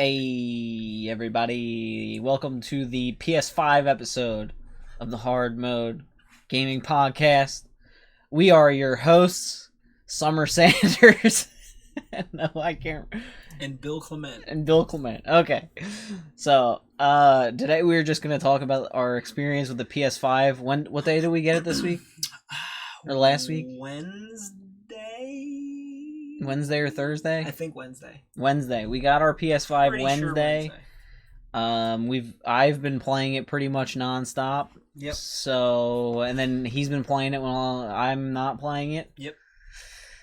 Hey everybody, welcome to the PS5 episode of the Hard Mode Gaming Podcast. We are your hosts, Summer Sanders. No, I can't. And Bill Clement. Okay. So, today we were just going to talk about our experience with the PS5. What day did we get it this week? Or last week? Wednesday or Thursday? I think Wednesday. Wednesday. We got our PS5 Pretty Wednesday. Sure Wednesday. I've been playing it pretty much nonstop. Yep. So, and then he's been playing it while I'm not playing it. Yep.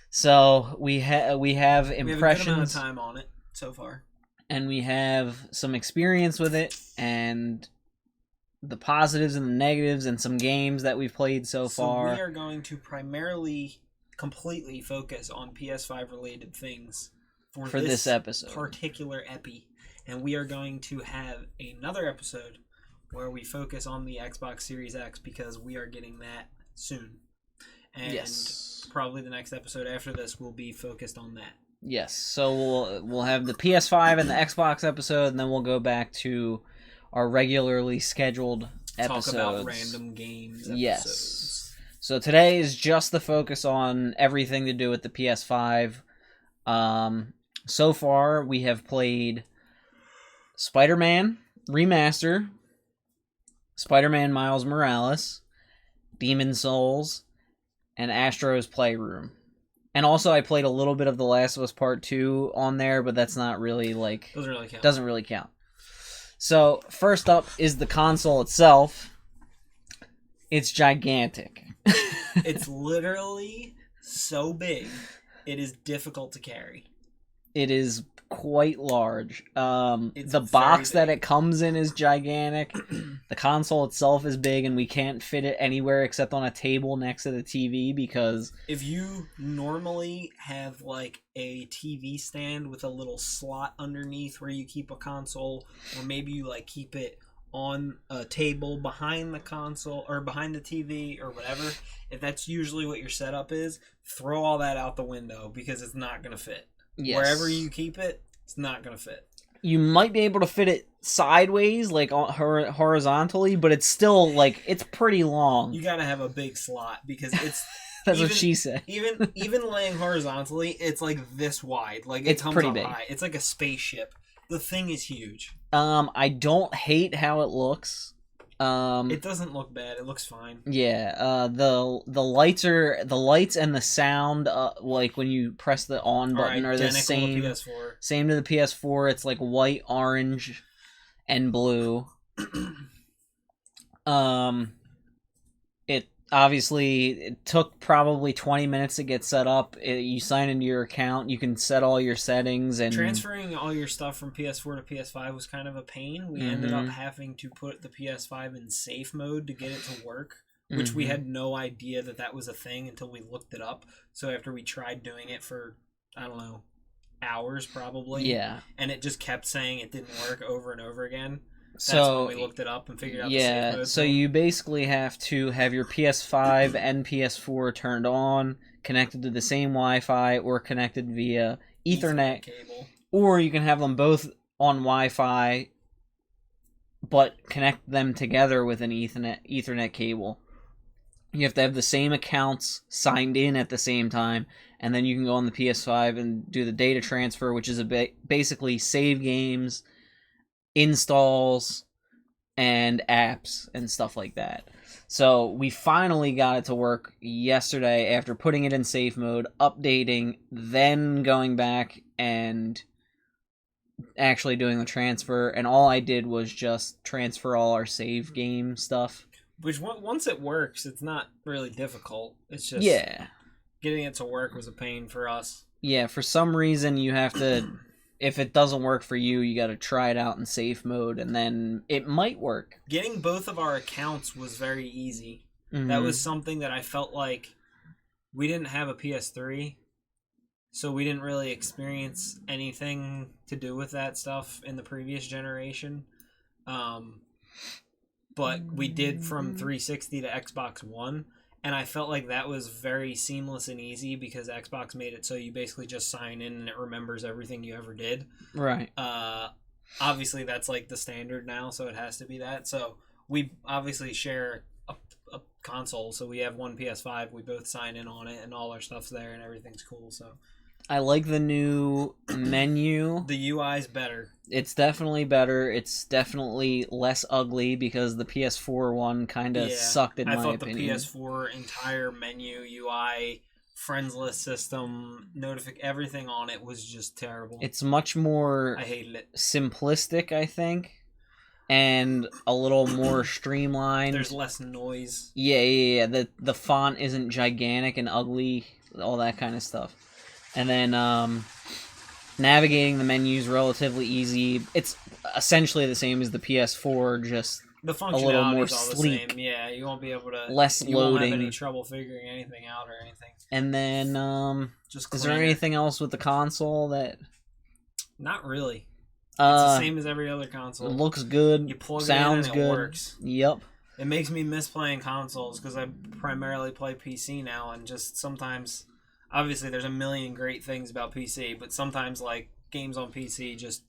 So we have impressions. We have a good amount of time on it so far, and we have some experience with it, and the positives and the negatives, and some games that we've played so far. So we are going to primarily, completely focus on PS5 related things for this episode, particular epi, and we are going to have another episode where we focus on the Xbox Series X because we are getting that soon. And yes, probably the next episode after this will be focused on that. Yes, so we'll have the PS5 and the Xbox episode, and then we'll go back to our regularly scheduled episodes. Talk about random games episodes. Yes. So today is just the focus on everything to do with the PS5. So far, we have played Spider-Man Remastered, Spider-Man Miles Morales, Demon's Souls, and Astro's Playroom. And also I played a little bit of The Last of Us Part 2 on there, but that's not really doesn't really count. So first up is the console itself. It's gigantic. It's literally so big, it is difficult to carry. It is quite large. The box that it comes in is gigantic. The console itself is big, and we can't fit it anywhere except on a table next to the TV because if you normally have like a TV stand with a little slot underneath where you keep a console, or maybe you like keep it on a table behind the console or behind the TV or whatever, if that's usually what your setup is, throw all that out the window because it's not going to fit. Yes. Wherever you keep it, it's not going to fit. You might be able to fit it sideways, like horizontally, but it's still like it's pretty long. You got to have a big slot because it's that's what she said. even laying horizontally, it's like this wide. Like it's comes pretty up big. High. It's like a spaceship. The thing is huge. I don't hate how it looks. It doesn't look bad. It looks fine. Yeah. The lights and the sound, like when you press the on button, are the same. To PS4. Same to the PS4. It's like white, orange, and blue. It took probably 20 minutes to get set up. You sign into your account. You can set all your settings and transferring all your stuff from PS4 to PS5 was kind of a pain. We ended up having to put the PS5 in safe mode to get it to work, which we had no idea that was a thing until we looked it up. So after we tried doing it for, I don't know, hours probably. Yeah. And it just kept saying it didn't work over and over again. That's when we looked it up and figured out the safe mode. So you basically have to have your PS5 and PS4 turned on, connected to the same Wi-Fi, or connected via Ethernet cable. Or you can have them both on Wi-Fi, but connect them together with an Ethernet cable. You have to have the same accounts signed in at the same time, and then you can go on the PS5 and do the data transfer, which is basically save games, installs, and apps and stuff like that. So we finally got it to work yesterday after putting it in safe mode, updating, then going back and actually doing the transfer. And all I did was just transfer all our save game stuff. Which once it works, it's not really difficult. It's just getting it to work was a pain for us. Yeah, for some reason you have to. If it doesn't work for you, you got to try it out in safe mode, and then it might work. Getting both of our accounts was very easy. That was something that I felt like we didn't have a PS3, so we didn't really experience anything to do with that stuff in the previous generation. But we did from 360 to Xbox One, And I felt like that was very seamless and easy because Xbox made it so you basically just sign in and it remembers everything you ever did. Right. obviously that's like the standard now, so it has to be that. So we obviously share a console, so we have one PS5. We both sign in on it, and all our stuff's there, and everything's cool. So I like the new menu. the UI's better. It's definitely better. It's definitely less ugly because the PS4 one kind of sucked in my opinion. I thought the PS4 entire menu, UI, friends list system, everything on it was just terrible. It's much more I hated it. Simplistic, I think, and a little more streamlined. There's less noise. Yeah. The font isn't gigantic and ugly, all that kind of stuff. And then navigating the menu is relatively easy. It's essentially the same as the PS4, just the a little more sleek. The same. Yeah, you won't be able to less you loading. Won't have any trouble figuring anything out or anything. And then just is there anything else with the console that? Not really. It's the same as every other console. It looks good. You plug sounds it in and good. It works. Yep. It makes me miss playing consoles because I primarily play PC now, and just sometimes. Obviously, there's a million great things about PC, but sometimes, like, games on PC just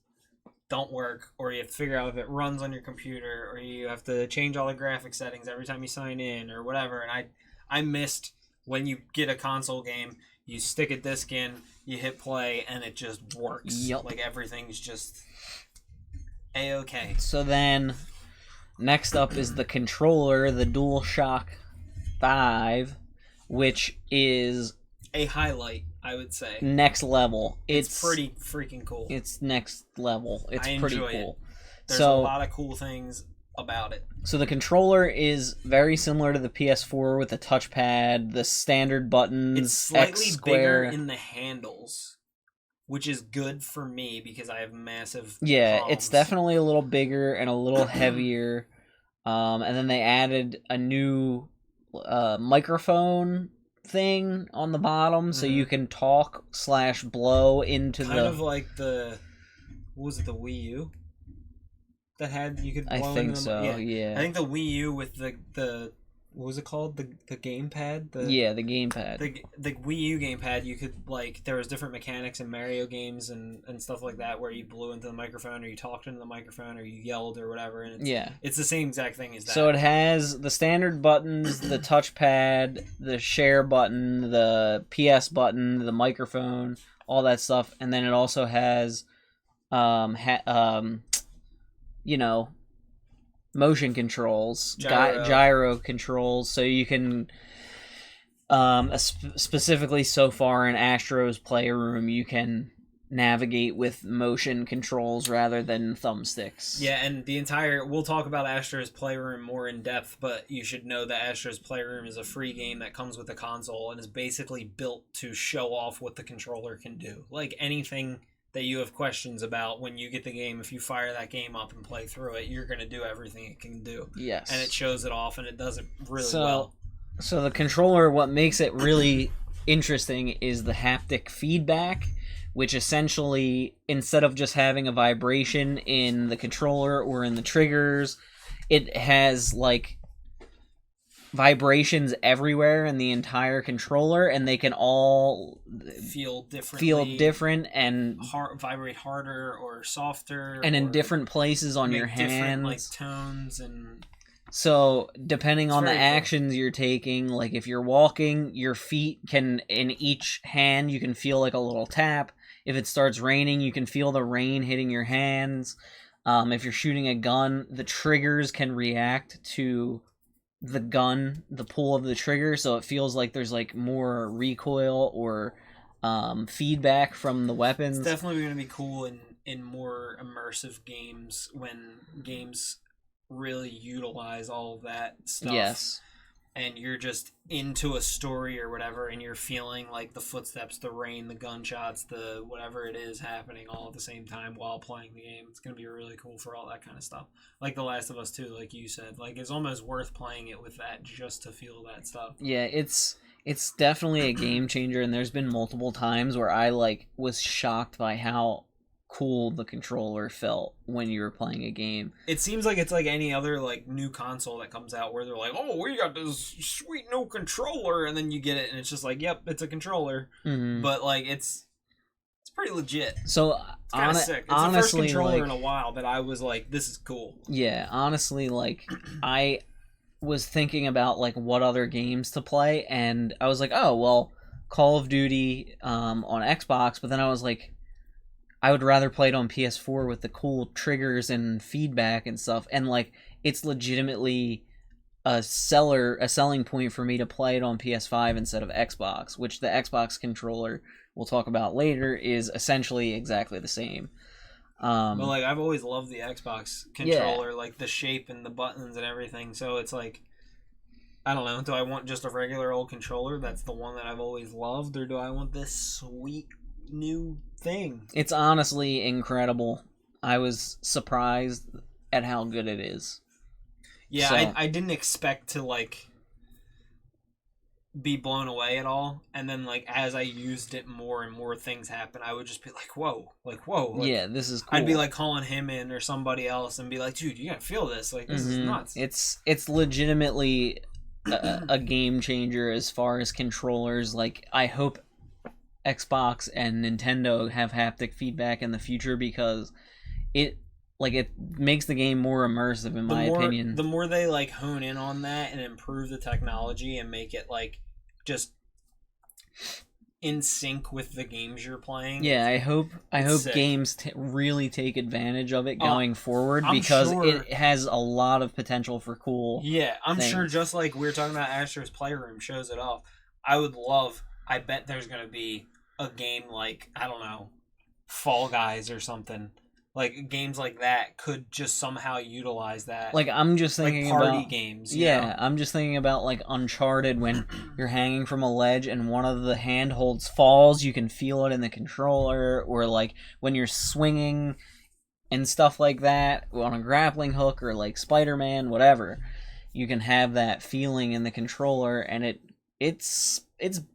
don't work, or you have to figure out if it runs on your computer, or you have to change all the graphic settings every time you sign in, or whatever. And I missed when you get a console game, you stick a disc in, you hit play, and it just works. Yep. Like, everything's just A-okay. So then, next up is the controller, the DualShock 5, which is a highlight, I would say. Next level. It's pretty freaking cool. It's next level. It's pretty cool. There's a lot of cool things about it. So the controller is very similar to the PS4 with the touchpad, the standard buttons. It's slightly X square. Bigger in the handles, which is good for me because I have massive Yeah, palms. It's definitely a little bigger and a little heavier. And then they added a new microphone thing on the bottom, so you can talk / blow into kind of like the what was it, the Wii U that had you could blow I think into so. Yeah. I think the Wii U with the what was it called, the gamepad, the gamepad, the Wii U gamepad. You could, like, there was different mechanics in Mario games and stuff like that where you blew into the microphone or you talked into the microphone or you yelled or whatever, and it's the same exact thing as that. So it has the standard buttons, the touchpad, the share button, the PS button, the microphone, all that stuff, and then it also has motion controls, gyro controls, so you can specifically so far in Astro's Playroom you can navigate with motion controls rather than thumbsticks. Yeah, and we'll talk about Astro's Playroom more in depth, but you should know that Astro's Playroom is a free game that comes with a console and is basically built to show off what the controller can do. Like anything that you have questions about when you get the game, if you fire that game up and play through it, you're going to do everything it can do. Yes. And it shows it off, and it does it really well. So the controller, what makes it really interesting is the haptic feedback, which essentially, instead of just having a vibration in the controller or in the triggers, it has, like, vibrations everywhere in the entire controller, and they can all feel different and vibrate harder or softer, and in different places on your hands, like tones. And so depending on the cool. actions you're taking, like if you're walking, your feet can, in each hand you can feel like a little tap. If it starts raining, you can feel the rain hitting your hands. If you're shooting a gun, the triggers can react to the gun, the pull of the trigger, so it feels like there's like more recoil or feedback from the weapons. It's definitely going to be cool in more immersive games when games really utilize all of that stuff. Yes. And you're just into a story or whatever, and you're feeling like the footsteps, the rain, the gunshots, the whatever it is happening all at the same time while playing the game. It's going to be really cool for all that kind of stuff. Like The Last of Us 2, like you said. Like, it's almost worth playing it with that just to feel that stuff. Yeah, it's definitely a game changer, and there's been multiple times where I, like, was shocked by how cool the controller felt when you were playing a game. It seems like it's like any other, like, new console that comes out where they're like, oh, we got this sweet new controller, and then you get it and it's just like, yep, it's a controller. Mm-hmm. But, like, it's pretty legit. So It's kind of sick. It's honestly, the first controller like, in a while that I was like, this is cool. Yeah, honestly, like, I was thinking about like what other games to play, and I was like, oh well, Call of Duty on Xbox, but then I was like, I would rather play it on PS4 with the cool triggers and feedback and stuff, and like it's legitimately a selling point for me to play it on PS5 instead of Xbox, which the Xbox controller we'll talk about later is essentially exactly the same. But like I've always loved the Xbox controller, like the shape and the buttons and everything. So it's like, I don't know. Do I want just a regular old controller? That's the one that I've always loved, or do I want this sweet new thing? It's honestly incredible. I was surprised at how good it is. Yeah, So, I didn't expect to like be blown away at all, and then like as I used it more and more things happened, I would just be like, whoa, like, yeah, this is cool. I'd be like calling him in or somebody else and be like, dude, you gotta feel this, like this is nuts. It's legitimately a game changer as far as controllers. Like, I hope Xbox and Nintendo have haptic feedback in the future, because it makes the game more immersive, in my opinion. The more they like hone in on that and improve the technology and make it like just in sync with the games you're playing. Yeah, I hope sick. games really take advantage of it going forward, I'm because sure, it has a lot of potential for cool. Yeah, I'm things. sure, just like we were talking about, Astro's Playroom shows it off. I bet there's gonna be a game like, I don't know, Fall Guys or something. Like games like that could just somehow utilize that. Like, I'm just thinking like party about games. Yeah, I'm just thinking about like Uncharted, when you're hanging from a ledge and one of the handholds falls, you can feel it in the controller, or like when you're swinging and stuff like that on a grappling hook, or like Spider-Man, whatever, you can have that feeling in the controller, and it's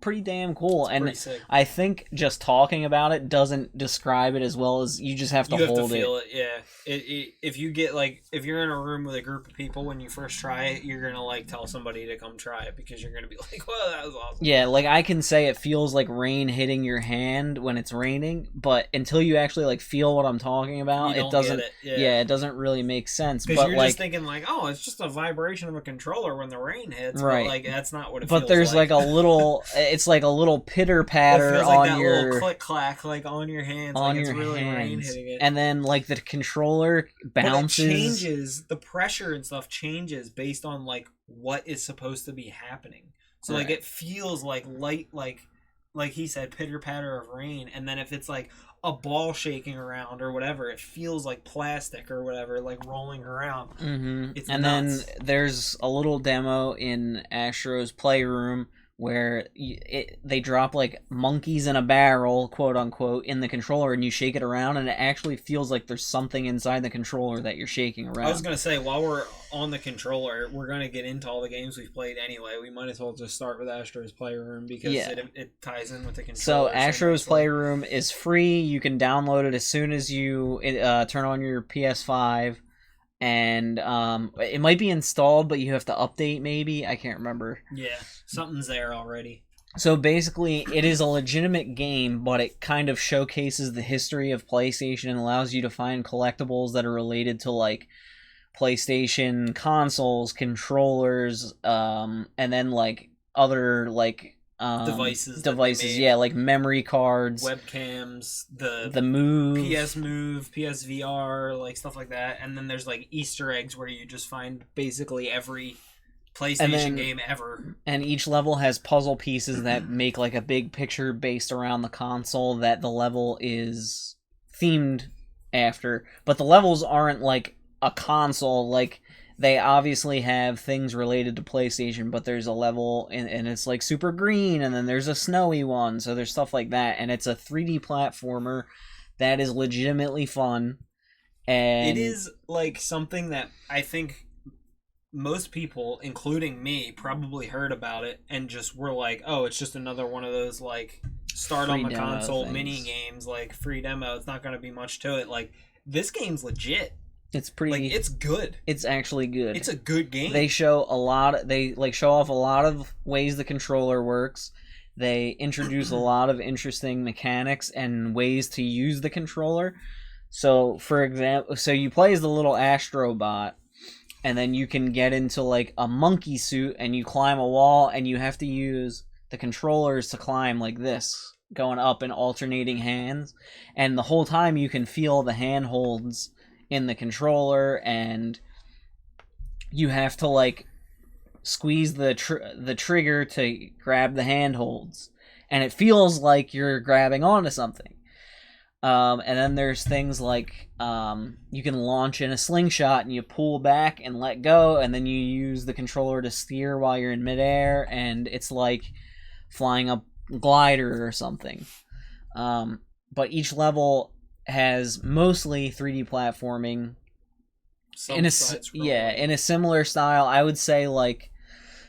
pretty damn cool. It's and pretty sick. I think just talking about it doesn't describe it as well as you just have to hold feel it. Yeah. If you get like, if you're in a room with a group of people when you first try it, you're gonna like tell somebody to come try it, because you're gonna be like, "Well, that was awesome." Yeah, like I can say it feels like rain hitting your hand when it's raining, but until you actually like feel what I'm talking about, it doesn't. It doesn't really make sense. Because you're like, just thinking like, "Oh, it's just a vibration of a controller when the rain hits," right? But like that's not what it. But there's like a little. It's like a little pitter patter feels on like that your little click clack, like on your hands, on like your it's really hands, rain hitting it. and then like the controller bounces. But it changes, the pressure and stuff changes based on like what is supposed to be happening. So like it feels like light, like he said, pitter patter of rain, and then if it's like a ball shaking around or whatever, it feels like plastic or whatever, like rolling around. It's and nuts. then there's a little demo in Astro's Playroom where they drop like monkeys in a barrel, quote unquote, in the controller, and you shake it around, and it actually feels like there's something inside the controller that you're shaking around. I was gonna say, while we're on the controller, we're gonna get into all the games we've played anyway. We might as well just start with Astro's Playroom, because it ties in with the controller. So Astro's Playroom is free. You can download it as soon as you turn on your PS5. And it might be installed, but you have to update, maybe. I can't remember. Yeah, something's there already. So basically, it is a legitimate game, but it kind of showcases the history of PlayStation and allows you to find collectibles that are related to, like, PlayStation consoles, controllers, and then, like, other, like... devices, like memory cards, webcams, the Move, PS Move, PSVR, like stuff like that. And then there's like Easter eggs where you just find basically every PlayStation game ever. And each level has puzzle pieces that make like a big picture based around the console that the level is themed after. But the levels aren't like a console, like they obviously have things related to PlayStation, but there's a level and it's like super green, and then there's a snowy one, so there's stuff like that, and it's a 3D platformer that is legitimately fun. And it is like something that I think most people, including me, probably heard about it and just were like, oh, it's just another one of those like start free on the console things. mini games, like free demo. It's not going to be much to it. Like, this game's legit. It's pretty. Like, it's good. It's actually good. It's a good game. They show a lot. They like show off a lot of ways the controller works. they introduce a lot of interesting mechanics and ways to use the controller. So, for example, so you play as the little Astro Bot, and then you can get into like a monkey suit and you climb a wall, and you have to use the controllers to climb like this, going up in alternating hands, and the whole time you can feel the handholds in the controller, and you have to like squeeze the trigger to grab the handholds, and it feels like you're grabbing onto something. And then there's things like you can launch in a slingshot and you pull back and let go, and then you use the controller to steer while you're in midair, and it's like flying a glider or something. But each level has mostly 3D platforming in a similar style. I would say like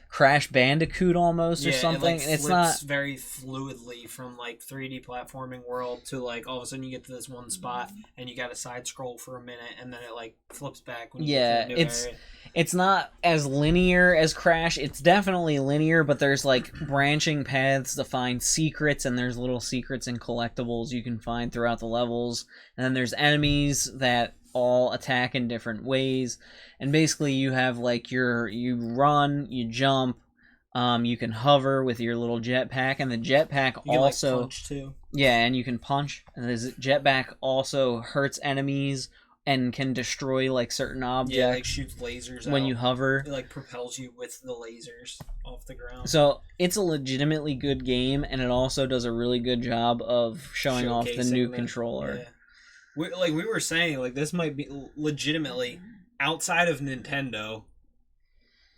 Crash Bandicoot almost, or something. It's not very fluidly from like 3D platforming world to like all of a sudden you get to this one spot and you got to side scroll for a minute and then it like flips back when you get to a new area. It's not as linear as Crash. It's definitely linear, but there's like branching paths to find secrets, and there's little secrets and collectibles you can find throughout the levels. And then there's enemies that all attack in different ways, and basically you have like you run, you jump, you can hover with your little jetpack, and the jetpack you also can, like, punch too. Yeah, and you can punch, and the jetpack also hurts enemies and can destroy like certain objects. Yeah, like shoots lasers when out. you hover. It like propels you with the lasers off the ground. So it's a legitimately good game, and it also does a really good job of showing off the new controller. Yeah. We were saying, like, this might be legitimately, outside of Nintendo,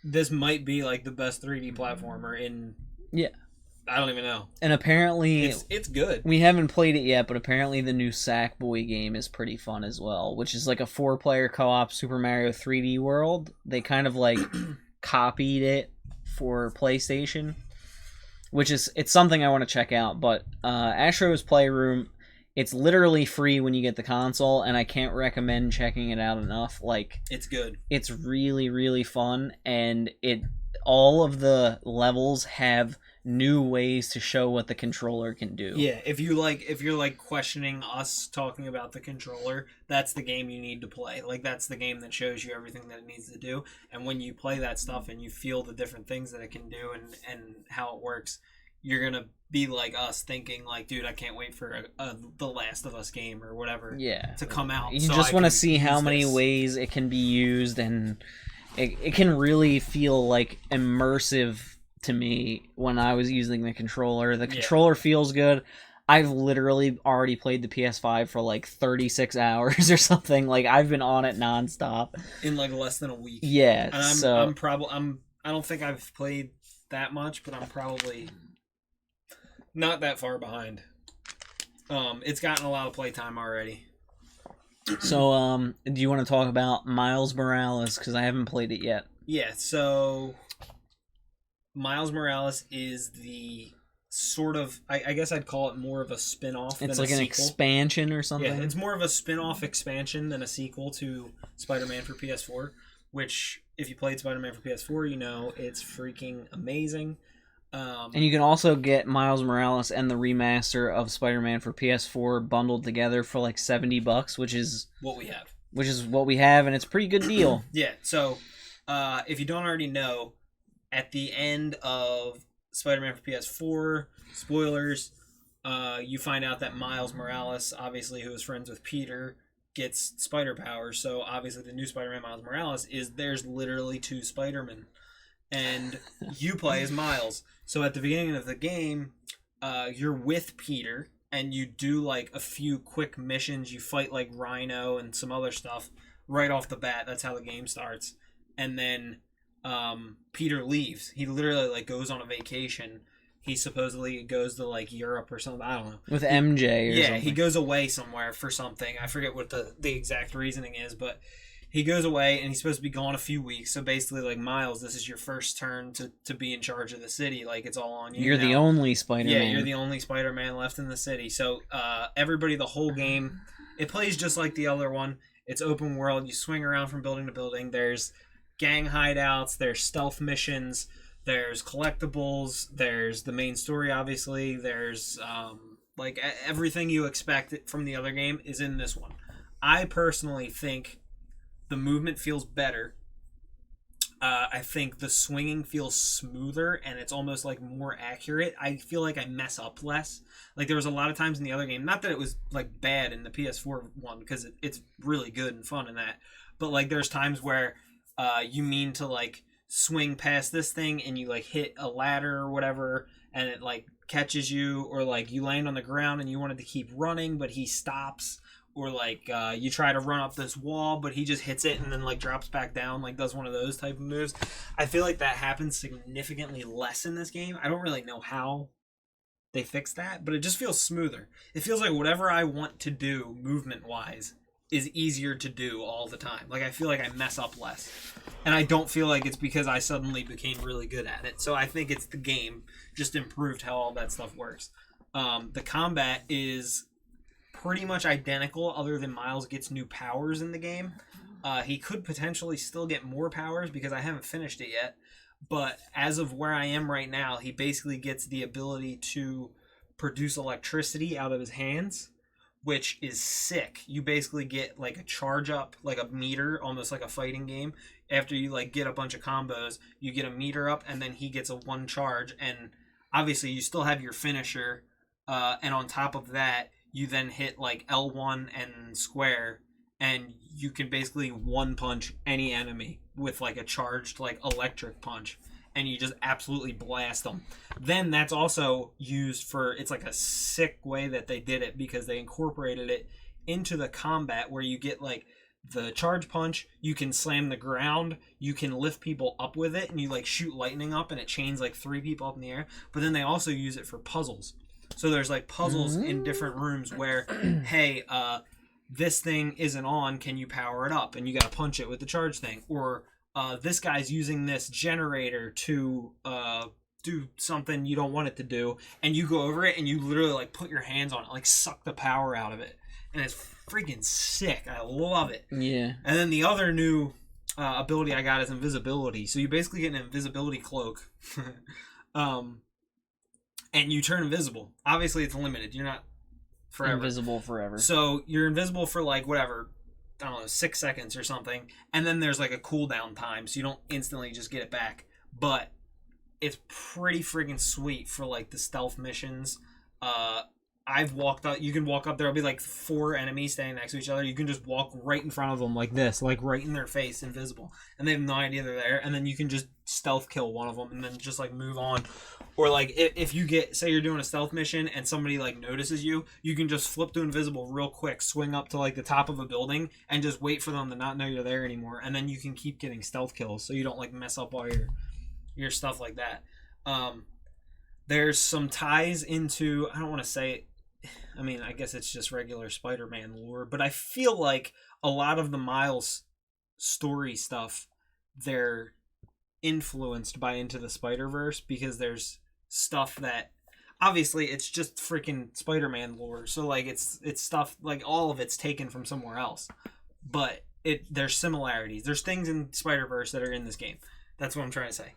this might be like the best 3D platformer in... Yeah. I don't even know. And apparently... It's good. We haven't played it yet, but apparently the new Sackboy game is pretty fun as well, which is like a 4-player co-op Super Mario 3D World. They kind of like copied it for PlayStation, which is... It's something I want to check out, but Astro's Playroom... It's literally free when you get the console, and I can't recommend checking it out enough. Like, it's good. It's really, really fun, and all of the levels have new ways to show what the controller can do. Yeah, if you're like questioning us talking about the controller, that's the game you need to play. Like, that's the game that shows you everything that it needs to do. And when you play that stuff and you feel the different things that it can do and how it works, you're gonna be like us, thinking like, dude, I can't wait for the Last of Us game or whatever to come out. You just want to see how many ways it can be used, and it can really feel like immersive to me when I was using the controller. The controller feels good. I've literally already played the PS5 for like 36 hours or something. Like, I've been on it nonstop in like less than a week. Yeah, and I don't think I've played that much, but I'm probably not that far behind. It's gotten a lot of playtime already. So, do you want to talk about Miles Morales? Because I haven't played it yet. Yeah, so Miles Morales is the sort of, I guess I'd call it more of a spin-off than a sequel. It's like an expansion or something? Yeah, it's more of a spin-off expansion than a sequel to Spider-Man for PS4, which, if you played Spider-Man for PS4, you know it's freaking amazing. And you can also get Miles Morales and the remaster of Spider-Man for PS4 bundled together for like $70, which is what we have. And it's a pretty good deal. Yeah, so if you don't already know, at the end of Spider-Man for PS4, spoilers, you find out that Miles Morales, obviously who is friends with Peter, gets spider powers. So obviously the new Spider-Man Miles Morales there's literally 2 Spider-Men. And you play as Miles. So at the beginning of the game, you're with Peter, and you do like a few quick missions. You fight like Rhino and some other stuff right off the bat. That's how the game starts. And then Peter leaves. He literally like goes on a vacation. He supposedly goes to like Europe or something. I don't know. With MJ or something. Yeah, he goes away somewhere for something. I forget what the exact reasoning is, but he goes away, and he's supposed to be gone a few weeks. So basically, like, Miles, this is your first turn to be in charge of the city. Like, it's all on you. You're the only Spider-Man. Yeah, you're the only Spider-Man left in the city. So everybody, the whole game, it plays just like the other one. It's open world. You swing around from building to building. There's gang hideouts. There's stealth missions. There's collectibles. There's the main story, obviously. There's like everything you expect from the other game is in this one. I personally think the movement feels better. I think the swinging feels smoother and it's almost like more accurate. I feel like I mess up less. Like there was a lot of times in the other game, not that it was like bad in the PS4 one because it's really good and fun in that, but like there's times where you mean to like swing past this thing and you like hit a ladder or whatever and it like catches you, or like you land on the ground and you wanted to keep running but he stops, or like you try to run up this wall but he just hits it and then like drops back down, like does one of those type of moves. I feel like that happens significantly less in this game. I don't really know how they fixed that, but it just feels smoother. It feels like whatever I want to do movement wise is easier to do all the time. Like I feel like I mess up less, and I don't feel like it's because I suddenly became really good at it. So I think it's the game just improved how all that stuff works. The combat is pretty much identical, other than Miles gets new powers in the game. He could potentially still get more powers because I haven't finished it yet. But as of where I am right now, he basically gets the ability to produce electricity out of his hands, which is sick. You basically get like a charge up, like a meter, almost like a fighting game. After you like get a bunch of combos, you get a meter up, and then he gets a one charge. And obviously, you still have your finisher. And on top of that, you then hit like L1 and square, and you can basically one punch any enemy with like a charged like electric punch, and you just absolutely blast them. Then that's also used for, it's like a sick way that they did it because they incorporated it into the combat where you get like the charge punch, you can slam the ground, you can lift people up with it, and you like shoot lightning up and it chains like 3 people up in the air. But then they also use it for puzzles. So there's like puzzles in different rooms where, hey, this thing isn't on, can you power it up? And you got to punch it with the charge thing. Or this guy's using this generator to do something you don't want it to do. And you go over it and you literally like put your hands on it, like suck the power out of it. And it's freaking sick. I love it. Yeah. And then the other new ability I got is invisibility. So you basically get an invisibility cloak. And you turn invisible. Obviously, it's limited. You're not forever. Invisible forever. So you're invisible for like whatever, I don't know, 6 seconds or something. And then there's like a cooldown time, so you don't instantly just get it back. But it's pretty friggin' sweet for like the stealth missions. I've walked up. You can walk up. There'll be like 4 enemies standing next to each other. You can just walk right in front of them like this, like right in their face, invisible, and they have no idea they're there. And then you can just stealth kill one of them, and then just like move on. Or like if you get, say you're doing a stealth mission and somebody like notices you, you can just flip to invisible real quick, swing up to like the top of a building, and just wait for them to not know you're there anymore. And then you can keep getting stealth kills, so you don't like mess up all your stuff like that. There's some ties into, I don't want to say it. I mean, I guess it's just regular Spider-Man lore, but I feel like a lot of the Miles story stuff, they're influenced by Into the Spider-Verse, because there's stuff that, obviously, it's just freaking Spider-Man lore, so like it's stuff, like all of it's taken from somewhere else, but there's similarities. There's things in Spider-Verse that are in this game. That's what I'm trying to say.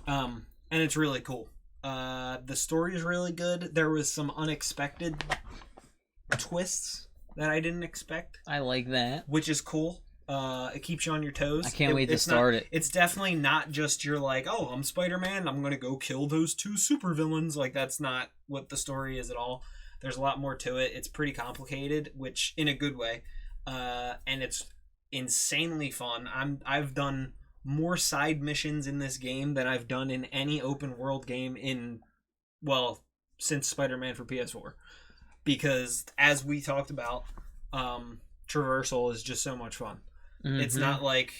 And it's really cool. The story is really good. There was some unexpected twists that I didn't expect. I like that. Which is cool. It keeps you on your toes. I can't wait to start it. It's definitely not just you're like, oh, I'm Spider-Man, I'm going to go kill those 2 supervillains. Like, that's not what the story is at all. There's a lot more to it. It's pretty complicated, which in a good way. And it's insanely fun. I've done more side missions in this game than I've done in any open world game since Spider-Man for PS4. Because as we talked about, traversal is just so much fun. Mm-hmm. It's not like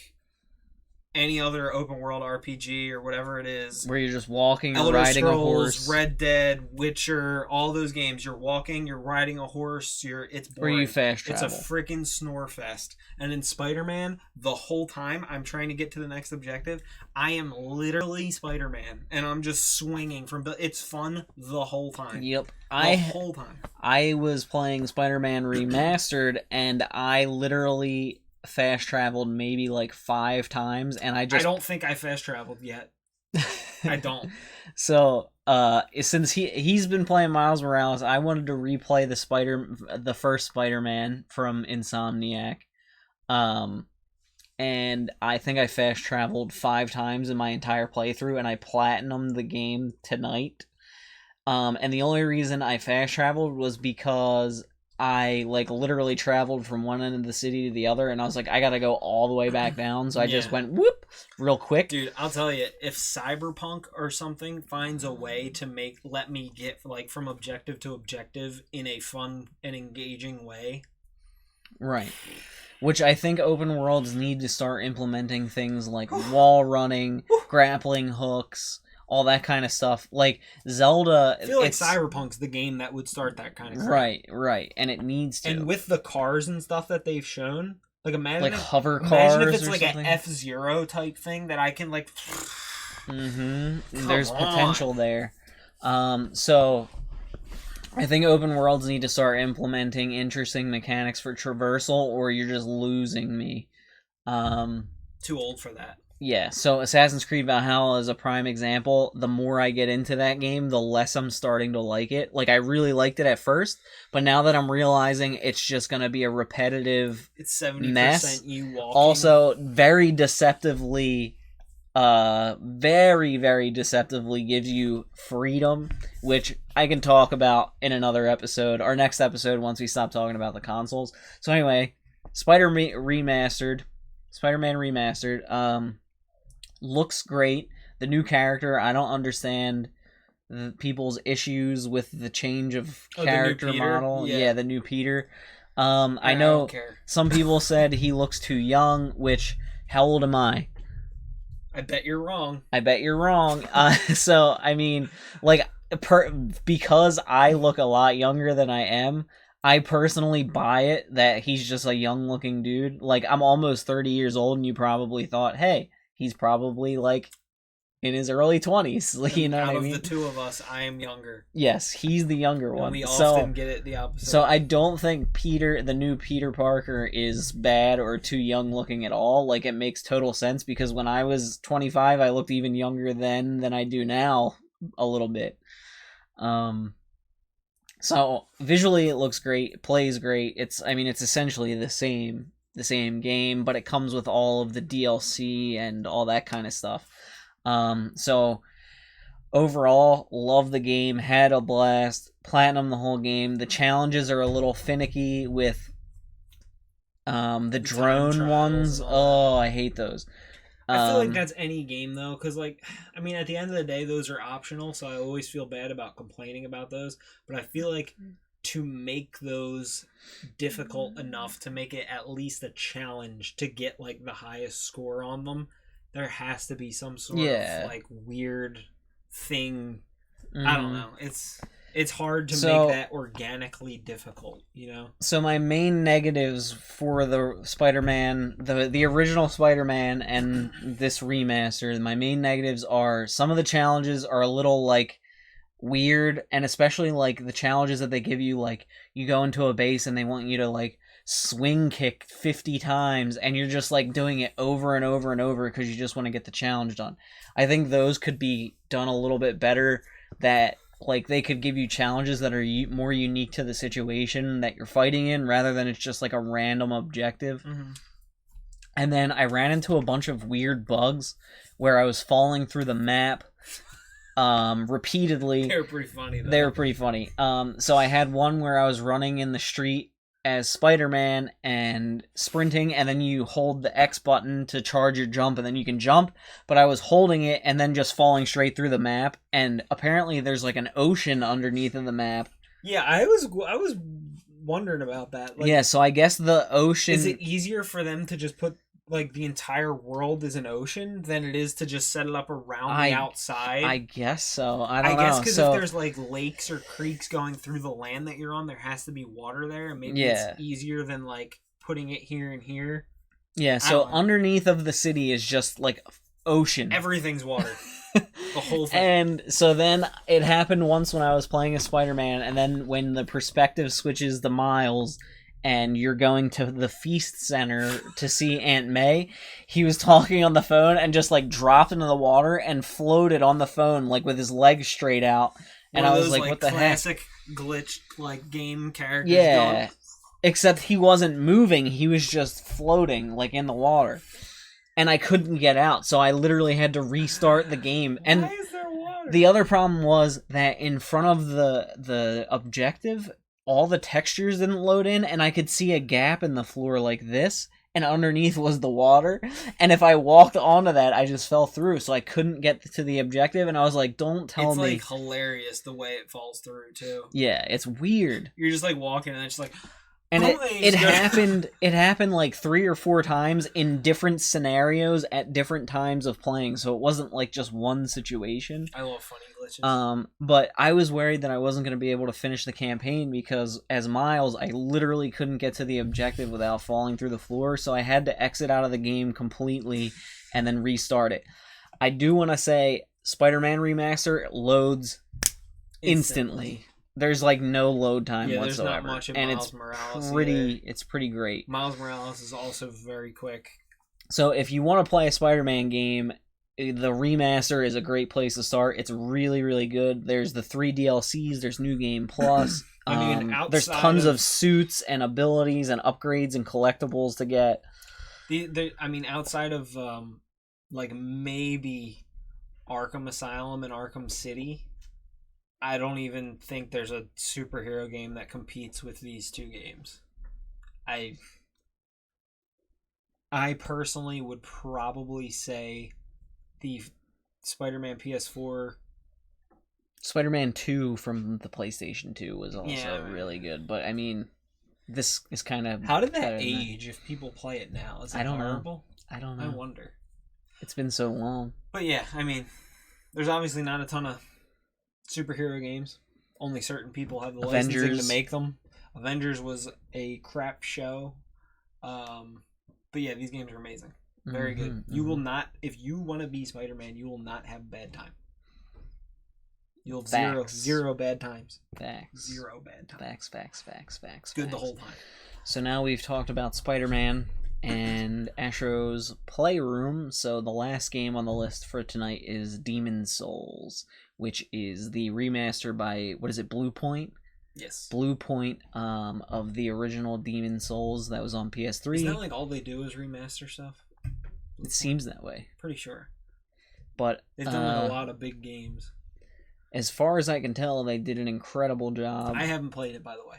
any other open world RPG or whatever it is, where you're just walking or Elder riding Scrolls, a horse. Red Dead, Witcher, all those games. You're walking, you're riding a horse. It's boring. Where you fast travel. It's a freaking snore fest. And in Spider-Man, the whole time I'm trying to get to the next objective, I am literally Spider-Man, and I'm just swinging from. It's fun the whole time. Yep, the whole time. I was playing Spider-Man Remastered, and I literally fast traveled maybe like 5 times, and I don't think I fast traveled yet. I don't. So, since he's been playing Miles Morales, I wanted to replay the first Spider-Man from Insomniac. And I think I fast traveled 5 times in my entire playthrough, and I platinumed the game tonight. And the only reason I fast traveled was because I literally traveled from one end of the city to the other, and I was like, I gotta go all the way back down, so I just went whoop real quick. Dude, I'll tell you, if Cyberpunk or something finds a way to let me get from objective to objective in a fun and engaging way, right? Which I think open worlds need to start implementing things like wall running, grappling hooks, all that kind of stuff. Like Zelda, I feel like Cyberpunk's the game that would start that kind of crap. Right, and it needs to. And with the cars and stuff that they've shown, imagine hover cars. Imagine if it's like something. an F-Zero type thing that I can There's potential there. So I think open worlds need to start implementing interesting mechanics for traversal, or you're just losing me. Too old for that. Yeah, so Assassin's Creed Valhalla is a prime example. The more I get into that game, the less I'm starting to like it. I really liked it at first, but now that I'm realizing it's just going to be a repetitive it's 70% mess. You walking. Also, very deceptively, very, very deceptively gives you freedom, which I can talk about in another episode, our next episode, once we stop talking about the consoles. So anyway, Spider-Man Remastered, looks great. The new character, I don't understand people's issues with the change of character model. Yeah, the new Peter. I know some people said he looks too young, which, how old am I? I bet you're wrong. So, I mean, because I look a lot younger than I am, I personally buy it that he's just a young-looking dude. I'm almost 30 years old, and you probably thought, hey, he's probably, in his early 20s. You know what I mean? Out of the two of us, I am younger. Yes, he's the younger one. We often get it the opposite. So I don't think the new Peter Parker, is bad or too young-looking at all. It makes total sense, because when I was 25, I looked even younger then than I do now, a little bit. So visually it looks great, it plays great. It's essentially the same game, but it comes with all of the DLC and all that kind of stuff. So overall, love the game, had a blast, platinum the whole game. The challenges are a little finicky with the drone ones. Oh, I hate those. I feel like that's any game, though, because, at the end of the day, those are optional, so I always feel bad about complaining about those, but I feel like to make those difficult enough to make it at least a challenge to get, the highest score on them, there has to be some sort of, weird thing. Mm-hmm. I don't know. It's hard to make that organically difficult, So my main negatives for the Spider-Man, the original Spider-Man and this remaster, my main negatives are some of the challenges are a little, weird, and especially, the challenges that they give you, you go into a base and they want you to, swing kick 50 times, and you're just, doing it over and over and over because you just want to get the challenge done. I think those could be done a little bit better, that they could give you challenges that are more unique to the situation that you're fighting in, rather than it's just a random objective. Mm-hmm. And then I ran into a bunch of weird bugs where I was falling through the map repeatedly. They were pretty funny, though. They were pretty funny. So I had one where I was running in the street as Spider-Man and sprinting, and then you hold the X button to charge your jump, and then you can jump, but I was holding it and then just falling straight through the map, and apparently there's an ocean underneath of the map. Yeah, I was wondering about that. Yeah, so I guess the ocean... Is it easier for them to just put the entire world is an ocean than it is to just set it up around the outside? I guess so. I don't know. I guess because if there's lakes or creeks going through the land that you're on, there has to be water there, and maybe it's easier than putting it here and here. Yeah, so underneath of the city is just ocean. Everything's water. The whole thing. And so then it happened once when I was playing as Spider-Man, and then when the perspective switches to Miles, and you're going to the Feast Center to see Aunt May, he was talking on the phone and just like dropped into the water and floated on the phone like with his legs straight out. And I was like, what the heck? Classic glitch like game characters. Yeah. Going... Except he wasn't moving, he was just floating like in the water. And I couldn't get out, so I literally had to restart the game. And why is there water? The other problem was that in front of the objective, all the textures didn't load in, and I could see a gap in the floor like this, and underneath was the water. And if I walked onto that, I just fell through, so I couldn't get to the objective. And I was like, "Don't tell me." It's like hilarious the way it falls through too. Yeah, it's weird. You're just like walking, and it's just like. And it happened like 3 or 4 times in different scenarios at different times of playing, so it wasn't like just one situation. I love funny glitches. But I was worried that I wasn't going to be able to finish the campaign because as Miles, I literally couldn't get to the objective without falling through the floor, so I had to exit out of the game completely and then restart it. I do want to say Spider-Man Remastered loads instantly. There's like no load time whatsoever. There's not much in Miles Morales. It's pretty great. Miles Morales is also very quick. So if you want to play a Spider-Man game, the remaster is a great place to start. It's really, really good. There's the 3 DLCs. There's New Game Plus. There's tons of suits and abilities and upgrades and collectibles to get. Outside of like maybe Arkham Asylum and Arkham City, I don't even think there's a superhero game that competes with these 2 games. I personally would probably say the Spider-Man PS4... Spider-Man 2 from the PlayStation 2 was also really good. But, I mean, this is kind of... How did that age if people play it now? Is it horrible? I don't know. I wonder. It's been so long. But yeah, I mean, there's obviously not a ton of superhero games. Only certain people have the licensing to make them. Avengers was a crap show. But yeah, these games are amazing. Very good. You will not, if you want to be Spider-Man, you will not have bad time. You'll have zero bad times. Facts. Zero bad times. Facts. Good the whole time. So now we've talked about Spider-Man and Astro's Playroom. So the last game on the list for tonight is Demon's Souls, which is the remaster by, what is it, Blue Point? Yes. Blue Point of the original Demon's Souls that was on PS3. Isn't that like all they do is remaster stuff? It seems that way. Pretty sure. But they've done a lot of big games. As far as I can tell, they did an incredible job. I haven't played it, by the way.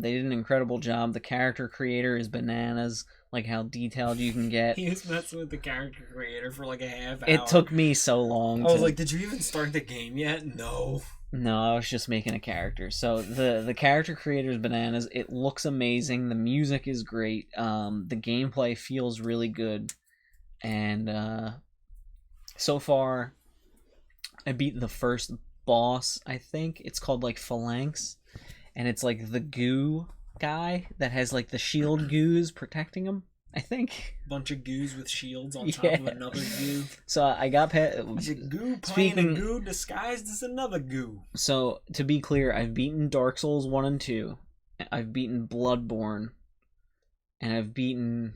They did an incredible job. The character creator is bananas, like how detailed you can get. He was messing with the character creator for like a half hour. It took me so long. I was like, did you even start the game yet? No, I was just making a character. So the character creator is bananas. It looks amazing. The music is great. The gameplay feels really good. And so far, I beat the first boss, I think. It's called like Phalanx. And it's like the goo guy that has like the shield goos protecting him, I think. Bunch of goos with shields on top of another goo. So I got past... Goo playing a goo disguised as another goo. So, to be clear, I've beaten Dark Souls 1 and 2. I've beaten Bloodborne. And I've beaten...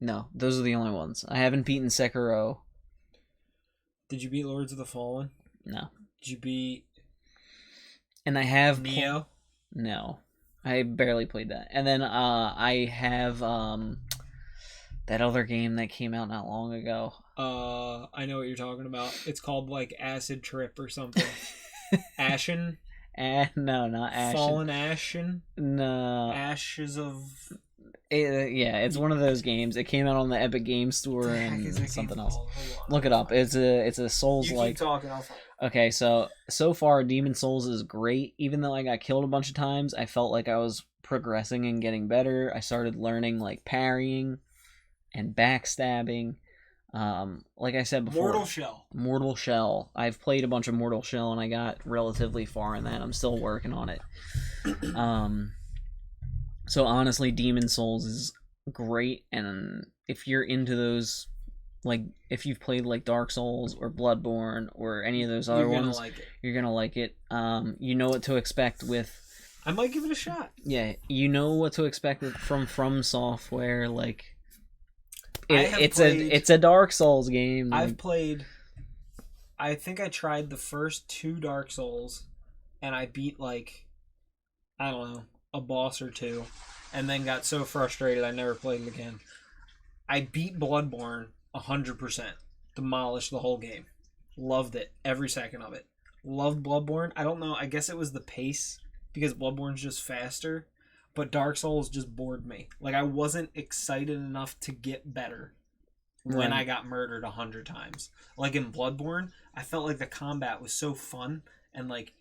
No, those are the only ones. I haven't beaten Sekiro. Did you beat Lords of the Fallen? No. Did you beat... And I have... Neo? No. I barely played that. And then I have that other game that came out not long ago. I know what you're talking about. It's called like Acid Trip or something. Ashen? No, not Ashen. Fallen Ashen? No. Ashes of... it's one of those games. It came out on the Epic Games Store and something else. Look it up. It's a Souls-like... You keep talking, I'll find it. Okay, so far Demon's Souls is great. Even though I got killed a bunch of times, I felt like I was progressing and getting better. I started learning like parrying and backstabbing. Like I said before, Mortal Shell. I've played a bunch of Mortal Shell and I got relatively far in that. I'm still working on it. So honestly, Demon's Souls is great, and if you're into those, like if you've played like Dark Souls or Bloodborne or any of those other ones, you're gonna like it. You know what to expect with I might give it a shot. Yeah, you know what to expect from Software. Like, it's a Dark Souls game. I've played. I think I tried the first 2 Dark Souls, and I beat like, I don't know, a boss or 2, and then got so frustrated I never played it again. I beat Bloodborne 100%, demolished the whole game, loved it every second of it. Loved Bloodborne. I don't know. I guess it was the pace because Bloodborne's just faster, but Dark Souls just bored me. Like I wasn't excited enough to get better when I got murdered 100 times. Like in Bloodborne, I felt like the combat was so fun and like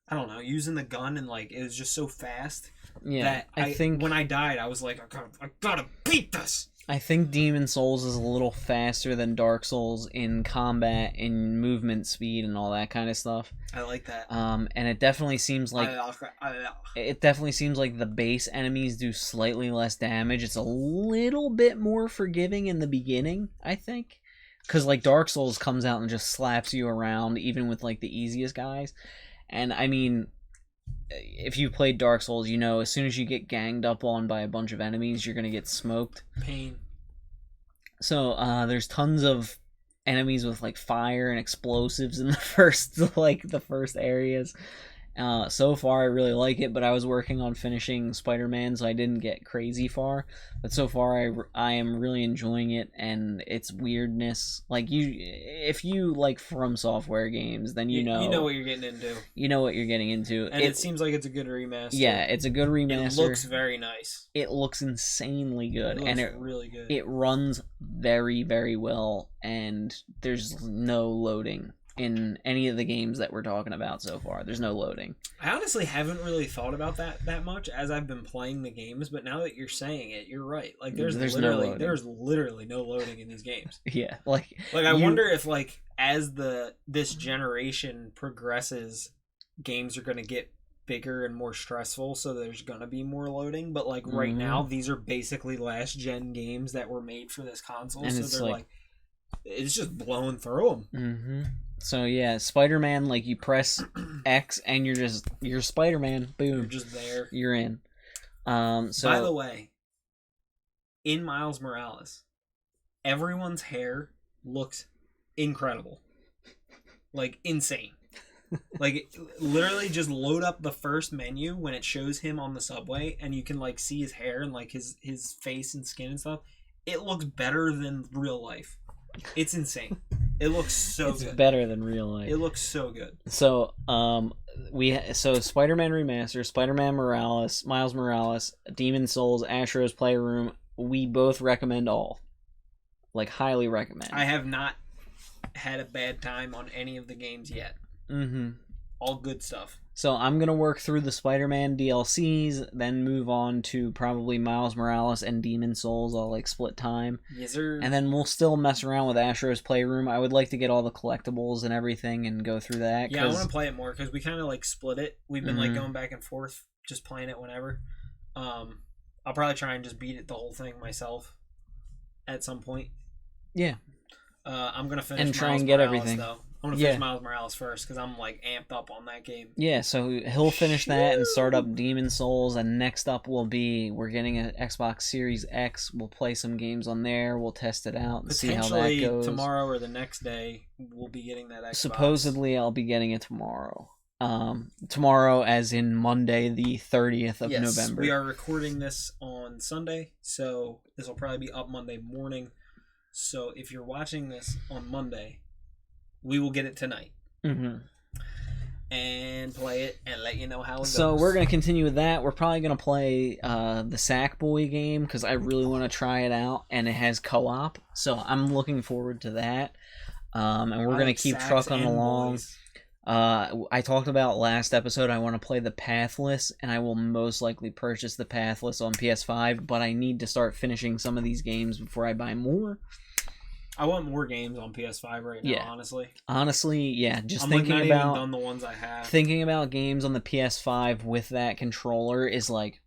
I don't know, using the gun and like it was just so fast that I think when I died, I was like, I gotta beat this. I think Demon Souls is a little faster than Dark Souls in combat, in movement speed, and all that kind of stuff. I like that. And it definitely seems like the base enemies do slightly less damage. It's a little bit more forgiving in the beginning, I think, because like Dark Souls comes out and just slaps you around, even with like the easiest guys. And I mean, if you played Dark Souls, you know as soon as you get ganged up on by a bunch of enemies, you're gonna get smoked. Pain. So there's tons of enemies with like fire and explosives in the first areas. So far, I really like it, but I was working on finishing Spider-Man, so I didn't get crazy far. But so far, I am really enjoying it, and its weirdness. Like if you like From Software games, then you know what you're getting into. You know what you're getting into, and it seems like it's a good remaster. Yeah, it's a good remaster. It looks very nice. It looks insanely good, and it really good. It runs very, very well, and there's no loading in any of the games that we're talking about so far. There's no loading. I honestly haven't really thought about that much as I've been playing the games, but now that you're saying it, you're right. Like there's literally no loading in these games. Yeah, I wonder if like as this generation progresses, games are going to get bigger and more stressful, so there's going to be more loading, but like right now these are basically last gen games that were made for this console, and so they're like it's just blowing through them. So yeah, Spider-Man, like you press X and you're Spider-Man. Boom. You're just there. You're in. So by the way, in Miles Morales, everyone's hair looks incredible. Like insane. Like literally just load up the first menu when it shows him on the subway and you can like see his hair and like his face and skin and stuff. It looks better than real life. It's insane. It looks so good. It's better than real life. It looks so good. So, Spider-Man Remastered, Spider-Man Morales, Miles Morales, Demon Souls, Astro's Playroom, we both recommend all. Like, highly recommend. I have not had a bad time on any of the games yet. All good stuff. So I'm going to work through the Spider-Man DLCs, then move on to probably Miles Morales and Demon Souls. I'll like split time. Yes, sir. And then we'll still mess around with Astro's Playroom. I would like to get all the collectibles and everything and go through that. Yeah, I want to play it more because we kind of like split it. We've been like going back and forth, just playing it whenever. I'll probably try and just beat it the whole thing myself at some point. Yeah. I'm going to finish and try Miles and get Morales, everything. Though. I'm going to finish Miles Morales first because I'm like amped up on that game. Yeah, so he'll finish that and start up Demon Souls, and next up we're getting an Xbox Series X. We'll play some games on there. We'll test it out and see how that goes. Tomorrow or the next day, we'll be getting that Xbox. Supposedly, I'll be getting it tomorrow. Tomorrow as in Monday, the 30th of November. We are recording this on Sunday, so this will probably be up Monday morning. So if you're watching this on Monday, we will get it tonight. And play it and let you know how it goes. So we're going to continue with that. We're probably going to play the Sackboy game because I really want to try it out, and it has co-op. So I'm looking forward to that. And we're going to keep trucking along. I talked about last episode, I want to play the Pathless, and I will most likely purchase the Pathless on PS5, but I need to start finishing some of these games before I buy more. I want more games on PS5 right now, honestly. Honestly, yeah. Just I'm thinking not about even done the ones I have. Thinking about games on the PS5 with that controller is like,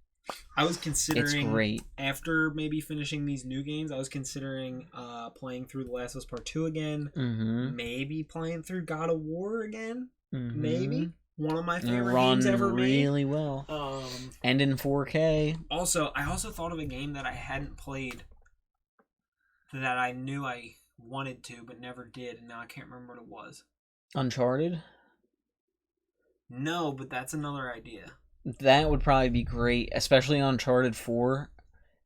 I was considering, it's great. After maybe finishing these new games, I was considering playing through The Last of Us Part 2 again. Maybe playing through God of War again. Maybe. one of my favorite Run games ever made. really well. And in 4K. Also, I also thought of a game that I hadn't played that I knew I wanted to but never did, and now I can't remember what it was. Uncharted? No, but that's another idea. That would probably be great, especially Uncharted 4.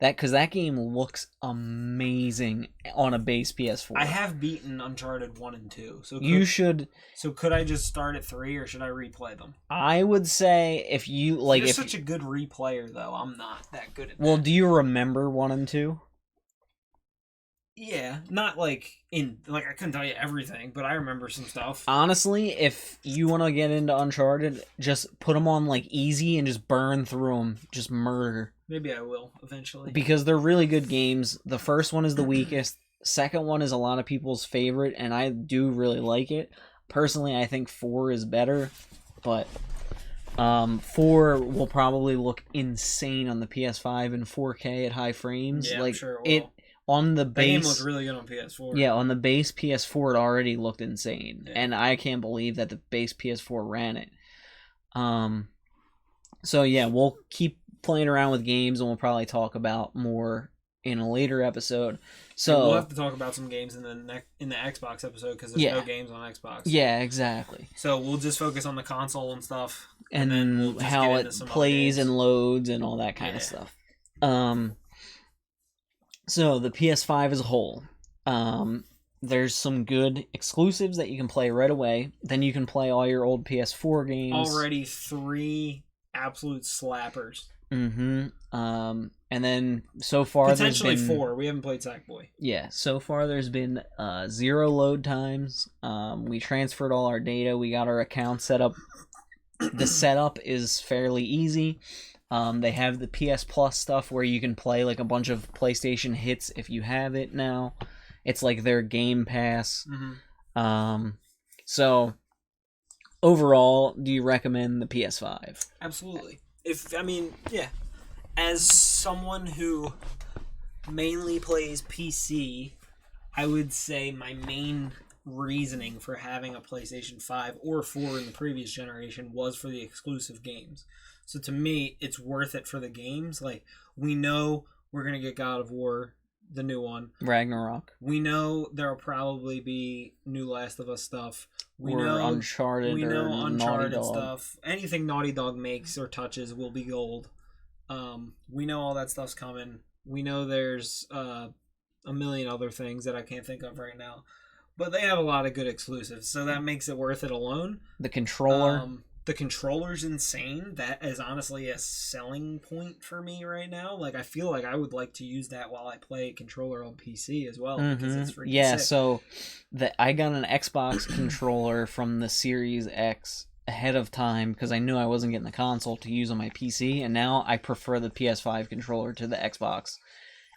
Because that game looks amazing on a base PS4. I have beaten Uncharted 1 and 2. So could I just start at 3, or should I replay them? I would say if you... like, You're such a good replayer, though. I'm not that good at that. Well, do you remember 1 and 2? Yeah, not like I couldn't tell you everything, but I remember some stuff. Honestly, if you want to get into Uncharted, just put them on like easy and just burn through them, just murder. Maybe I will eventually. Because they're really good games. The first one is the weakest. Second one is a lot of people's favorite, and I do really like it. Personally, I think 4 is better, but 4 will probably look insane on the PS5 in 4K at high frames. Yeah, like, I'm sure it will. On the base, the game looked really good on PS4. Yeah, on the base PS4, it already looked insane, yeah. And I can't believe that the base PS4 ran it. So yeah, we'll keep playing around with games, and we'll probably talk about more in a later episode. So we'll have to talk about some games in the Xbox episode because there's no games on Xbox. Yeah, exactly. So we'll just focus on the console and stuff, and then we'll how it plays and loads and all that kind of stuff. So the PS5 as a whole, there's some good exclusives that you can play right away. Then you can play all your old PS4 games. Already 3 absolute slappers. Mm-hmm. And then so far potentially there's been 4. We haven't played Sackboy. Yeah, so far there's been 0 load times. We transferred all our data. We got our account set up. The setup is fairly easy. They have the PS Plus stuff where you can play like a bunch of PlayStation hits if you have it now. It's like their Game Pass. Mm-hmm. So overall, do you recommend the PS5? Absolutely. As someone who mainly plays PC, I would say my main reasoning for having a PlayStation 5 or 4 in the previous generation was for the exclusive games. So to me, it's worth it for the games. Like, we know we're going to get God of War, the new one. Ragnarok. We know there'll probably be new Last of Us stuff. We know Uncharted stuff. Anything Naughty Dog makes or touches will be gold. We know all that stuff's coming. We know there's a million other things that I can't think of right now. But they have a lot of good exclusives, so that makes it worth it alone. The controller. The controller's insane. That is honestly a selling point for me right now. Like, I feel like I would like to use that while I play controller on PC as well. Mm-hmm. Because it's freaking sick. So I got an Xbox controller from the Series X ahead of time because I knew I wasn't getting the console to use on my PC, and now I prefer the PS5 controller to the Xbox.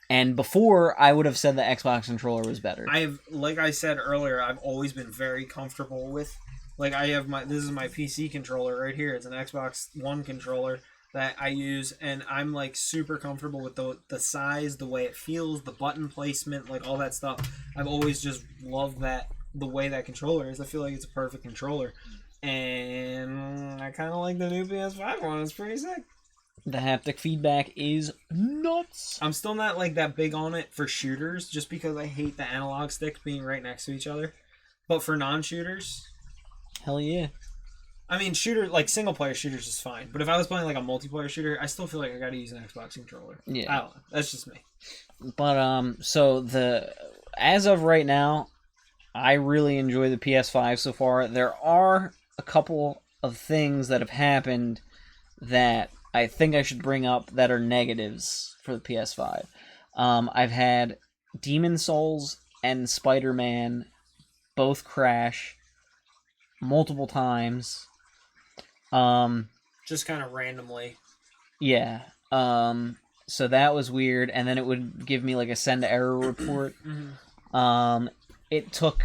And before, I would have said the Xbox controller was better. Like I said earlier, I've always been very comfortable with. Like, this is my PC controller right here. It's an Xbox One controller that I use, and I'm, like, super comfortable with the size, the way it feels, the button placement, like, all that stuff. I've always just loved the way that controller is. I feel like it's a perfect controller. And I kind of like the new PS5 one. It's pretty sick. The haptic feedback is nuts. I'm still not, like, that big on it for shooters, just because I hate the analog sticks being right next to each other. But for non-shooters... Hell yeah. I mean, single-player shooters is fine. But if I was playing, like, a multiplayer shooter, I still feel like I gotta use an Xbox controller. Yeah. I don't know. That's just me. But, as of right now, I really enjoy the PS5 so far. There are a couple of things that have happened that I think I should bring up that are negatives for the PS5. I've had Demon Souls and Spider-Man both crash multiple times. Just kind of randomly. Yeah. So that was weird, and then it would give me like a send error report. Mm-hmm. It took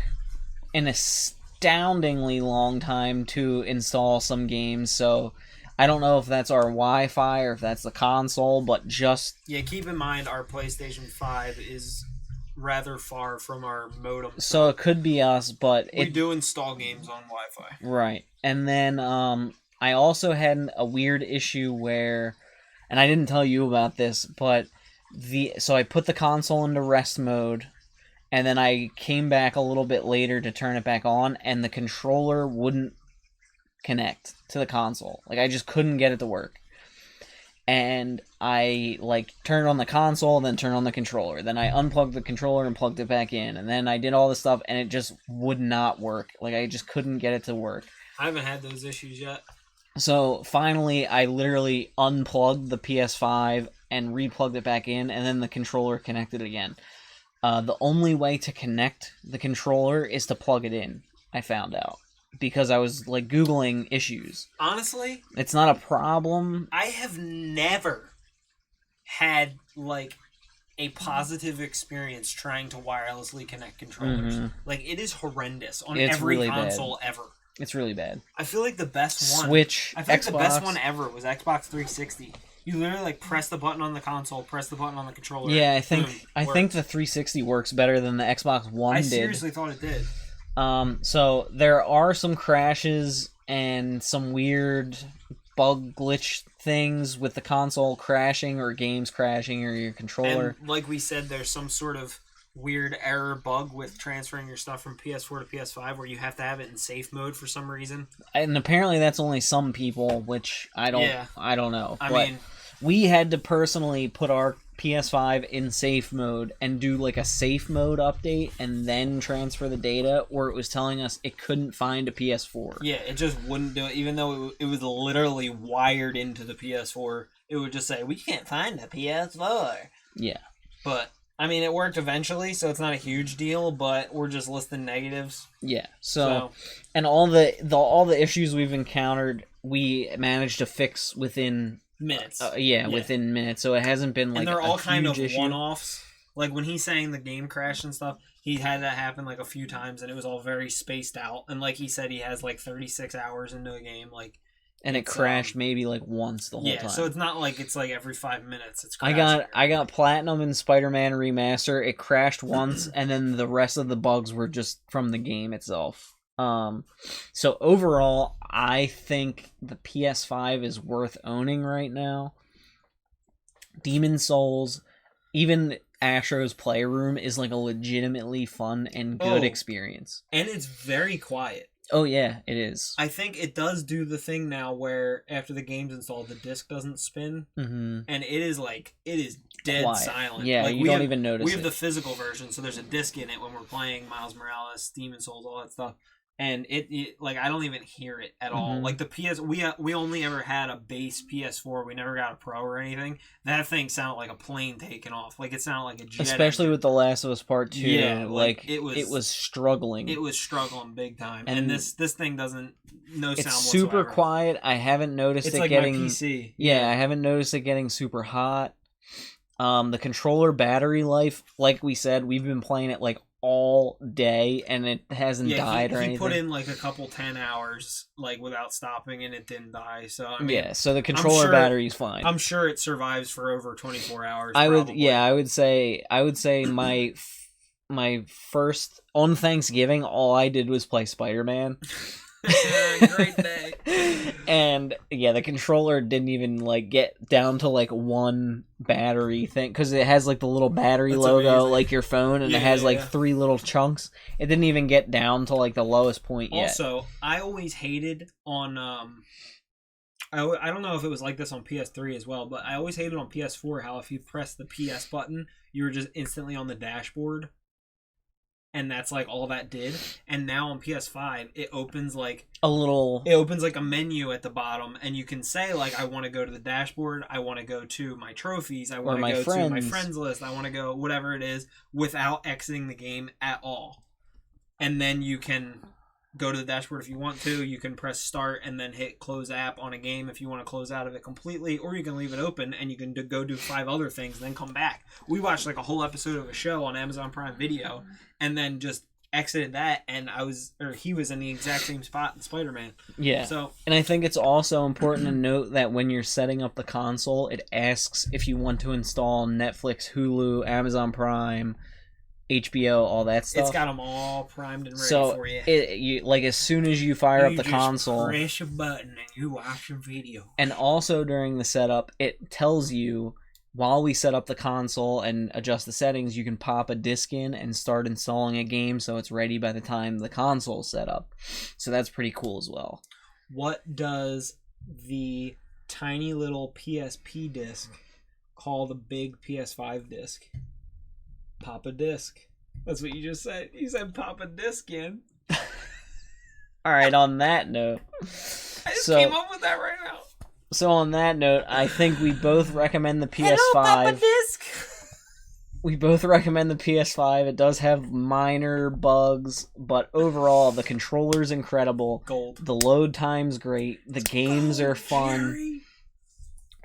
an astoundingly long time to install some games, so I don't know if that's our Wi-Fi or if that's the console, but just... Yeah, keep in mind our PlayStation 5 is rather far from our modem. So it could be us, but... We do install games on Wi-Fi. Right. And then I also had a weird issue where, and I didn't tell you about this, but so I put the console into rest mode, and then I came back a little bit later to turn it back on, and the controller wouldn't connect to the console. Like, I just couldn't get it to work. And I, like, turned on the console, then turned on the controller. Then I unplugged the controller and plugged it back in. And then I did all this stuff, and it just would not work. Like, I just couldn't get it to work. I haven't had those issues yet. So, finally, I literally unplugged the PS5 and replugged it back in, and then the controller connected again. The only way to connect the controller is to plug it in, I found out. Because I was, like, Googling issues. Honestly? It's not a problem. I have never had, like, a positive experience trying to wirelessly connect controllers. Mm-hmm. Like, it is horrendous on It's every really console bad. ever. It's really bad. I feel like the best one... Switch, I feel like Xbox. the best one ever was Xbox 360. You literally, like, press the button on the console, press the button on the controller. Yeah, I think works. the 360 works better than the Xbox One did. I seriously thought it did. So there are some crashes and some weird bug glitch things with the console crashing or games crashing or your controller. And like we said, there's some sort of weird error bug with transferring your stuff from PS4 to PS5 where you have to have it in safe mode for some reason. And apparently that's only some people, which I don't know. I but mean, we had to personally put our PS5 in safe mode and do like a safe mode update and then transfer the data, or it was telling us it couldn't find a PS4. Yeah, it just wouldn't do it, even though it was literally wired into the PS4. It would just say, we can't find the PS4. Yeah. But, I mean, it worked eventually, so it's not a huge deal, but we're just listing negatives. Yeah, so and all the issues we've encountered, we managed to fix within... minutes. Within minutes. So it hasn't been like and they're all kind of issue. one-offs. Like when he's saying the game crashed and stuff, he had that happen like a few times, and it was all very spaced out. And like he said, he has like 36 hours into a game, like, and it crashed maybe like once the whole time. Yeah, so it's not like it's like every 5 minutes. It's crashing. I got platinum in Spider-Man Remastered. It crashed once, and then the rest of the bugs were just from the game itself. So overall, I think the PS5 is worth owning right now. Demon's Souls, even Astro's Playroom is like a legitimately fun and good experience. And it's very quiet. Oh yeah, it is. I think it does do the thing now where after the game's installed, the disc doesn't spin, and it is dead quiet. silent. Yeah, like, you don't even notice. We have the physical version, so there's a disc in it when we're playing Miles Morales, Demon's Souls, all that stuff. And it like I don't even hear it at all. Like the PS, we only ever had a base PS4. We never got a Pro or anything. That thing sounded like a plane taking off. Like it sounded like a jet. Especially with The Last of Us Part 2. Yeah, like it was struggling. It was struggling big time. And this thing doesn't sound it's whatsoever. super quiet. I haven't noticed it's it like getting my PC. Yeah, I haven't noticed it getting super hot. The controller battery life, like we said, we've been playing it like all day and it hasn't died or anything. He put in like a couple 10 hours like without stopping and it didn't die. So I mean, so the controller battery's fine. I'm sure it survives for over 24 hours. I would say my first on Thanksgiving, all I did was play Spider-Man. Great day. And the controller didn't even like get down to like one battery thing because it has like the little battery logo amazing. like your phone, and it has like 3 little chunks. It didn't even get down to like the lowest point yet. Also, I always hated on I don't know if it was like this on PS3 as well, but I always hated on PS4 how if you press the PS button, you were just instantly on the dashboard. And that's like all that did. And now on PS5, it opens like a menu at the bottom, and you can say like, I want to go to the dashboard, I want to go to my trophies, I want to go to my friends list, I want to go whatever it is, without exiting the game at all. And then you can go to the dashboard if you want to. You can press start and then hit close app on a game if you want to close out of it completely, or you can leave it open and you can go do 5 other things and then come back. We watched like a whole episode of a show on Amazon Prime Video and then just exited that, and he was in the exact same spot in Spider-Man. Yeah. So, and I think it's also important to note that when you're setting up the console, it asks if you want to install Netflix, Hulu, Amazon Prime, HBO, all that stuff. It's got them all primed and ready so for you. You like as soon as you fire up the console, press a button and you watch a video. And also during the setup, it tells you while we set up the console and adjust the settings, you can pop a disc in and start installing a game so it's ready by the time the console's set up. So that's pretty cool as well. What does the tiny little PSP disc call the big PS5 disc? Pop a disc. That's what you just said. You said pop a disc in. All right, on that note. I just came up with that right now. So on that note, I think we both recommend the PS5. Hello, Papa Disc. We both recommend the PS5. It does have minor bugs, but overall, the controller's incredible. Gold. The load time's great. The games are fun. Jerry.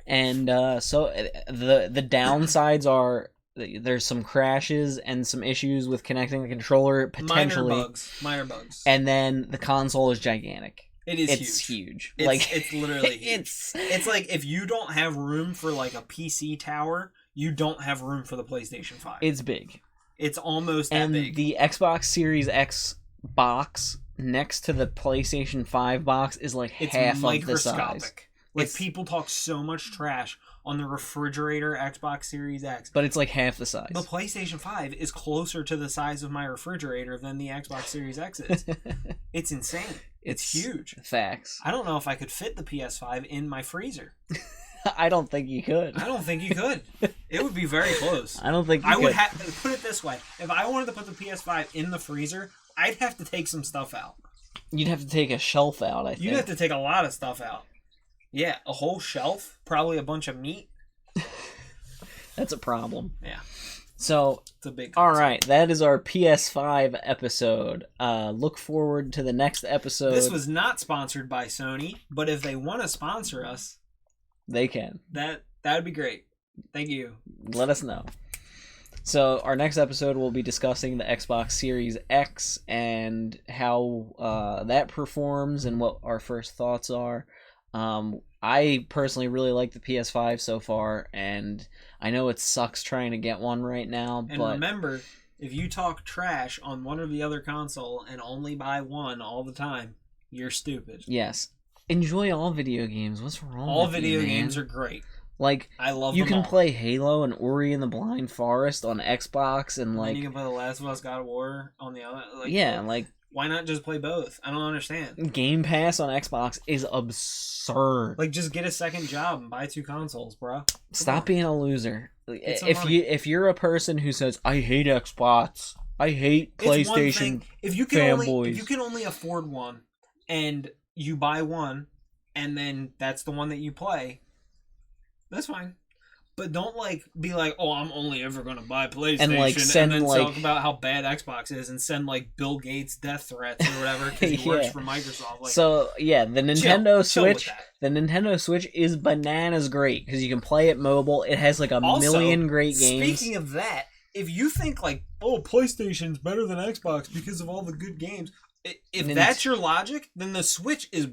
And so the downsides are there's some crashes and some issues with connecting the controller potentially. Minor bugs. And then the console is gigantic. It's huge. It's literally huge. It's like if you don't have room for like a PC tower, you don't have room for the PlayStation 5. It's big. It's almost that big. And the Xbox Series X box next to the PlayStation 5 box is like half of the size. Like people talk so much trash on the refrigerator Xbox Series X. But it's like half the size. The PlayStation 5 is closer to the size of my refrigerator than the Xbox Series X is. It's insane. It's huge. Facts. I don't know if I could fit the PS5 in my freezer. I don't think you could. I don't think you could. It would be very close. I don't think you could. I would have put it this way. If I wanted to put the PS5 in the freezer, I'd have to take some stuff out. You'd have to take a shelf out, I think. You'd have to take a lot of stuff out. Yeah, a whole shelf, probably a bunch of meat. That's a problem. Yeah. So, it's a big all right, that is our PS5 episode. Look forward to the next episode. This was not sponsored by Sony, but if they want to sponsor us, they can. That would be great. Thank you. Let us know. So our next episode will be discussing the Xbox Series X and how that performs and what our first thoughts are. I personally really like the PS5 so far, and I know it sucks trying to get one right now. And remember, if you talk trash on one or the other console and only buy one all the time, you're stupid. Yes. Enjoy all video games. What's wrong all with video you, man? games are great. Like, I love you them can all. play Halo and Ori and the Blind Forest on Xbox, and like you can play The Last of Us, God of War on the other. Like, yeah, like why not just play both? I don't understand. Game Pass on Xbox is absurd. Like, just get a second job and buy 2 consoles, bro. Stop being a loser. If you're a person who says I hate Xbox, I hate PlayStation, if you can only afford one, and you buy one, and then that's the one that you play, that's fine. But don't be like, oh, I'm only ever gonna buy PlayStation, and then talk about how bad Xbox is, and send Bill Gates death threats or whatever because he works for Microsoft. So yeah, the Nintendo Switch, the Nintendo Switch is bananas great because you can play it mobile. It has a million great games. Speaking of that, if you think oh, PlayStation's better than Xbox because of all the good games, if that's your logic, then the Switch is